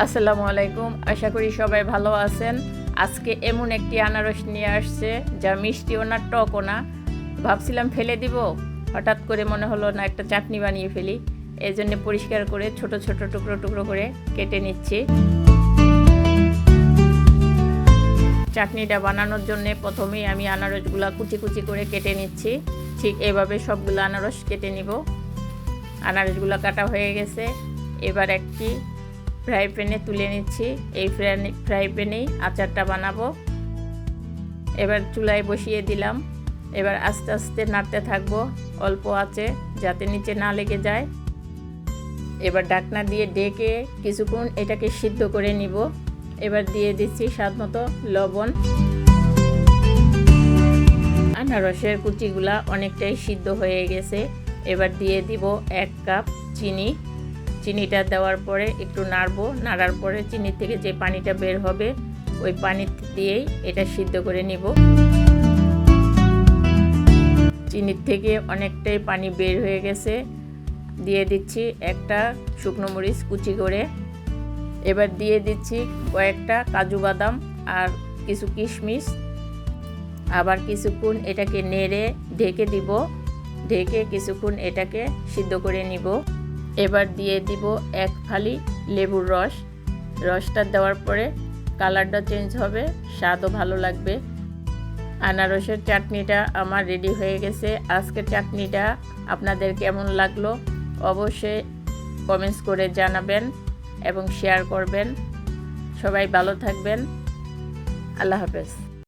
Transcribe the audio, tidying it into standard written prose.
আসসালামু আলাইকুম, আশা করি সবাই ভালো আছেন। আজকে এমন একটি আনারস নিয়ে আসছে যা মিষ্টিও না টকও না। ভাবছিলাম ফেলে দিব, হঠাৎ করে মনে হলো না একটা চাটনি বানিয়ে ফেলি। এই জন্য পরিষ্কার করে ছোট ছোট টুকরো টুকরো করে কেটে নিচ্ছি। চাটনিটা বানানোর জন্য প্রথমেই আমি আনারসগুলো কুচি কুচি করে কেটে নিচ্ছি। ঠিক এভাবে সবগুলো আনারস কেটে নিব। আনারসগুলো কাটা হয়ে গেছে। এবার একটি ফ্রাই প্যানে তুলে নিচ্ছি। এই ফ্রাই প্যানেই আচারটা বানাবো। এবার চুলায় বসিয়ে দিলাম। এবার আস্তে আস্তে নাড়তে থাকবো অল্প আঁচে, যাতে নিচে না লেগে যায়। এবার ঢাকনা দিয়ে ঢেকে কিছুক্ষণ এটাকে সিদ্ধ করে নিব। এবার দিয়ে দিচ্ছি স্বাদ মতো লবণ। আনারসের কুচিগুলা অনেকটাই সিদ্ধ হয়ে গেছে। এবার দিয়ে দিব 1 কাপ চিনি। চিনিটা দেওয়ার পরে একটু নাড়বো। নাড়ার পরে চিনি থেকে যে পানিটা বের হবে ওই পানি দিয়েই এটা সিদ্ধ করে নিব। চিনির থেকে অনেকটাই পানি বের হয়ে গেছে। দিয়ে দিচ্ছি একটা শুকনো মরিচ কুচি করে। এবার দিয়ে দিচ্ছি কয়েকটা কাজু বাদাম আর কিছু কিশমিশ। আবার কিছুক্ষণ এটাকে নেড়ে ঢেকে দিব। ঢেকে কিছুক্ষণ এটাকে সিদ্ধ করে নিব। এবার দিয়ে দিব 1 ফালি লেবুর রস। রসটা দেওয়ার পরে কালারটা চেঞ্জ হবে, স্বাদও ভালো লাগবে। আনারসের চাটনিটা আমার রেডি হয়ে গেছে। আজকের চাটনিটা আপনাদের কেমন লাগলো অবশ্যই কমেন্টস করে জানাবেন এবং শেয়ার করবেন। সবাই ভালো থাকবেন। আল্লাহ হাফেজ।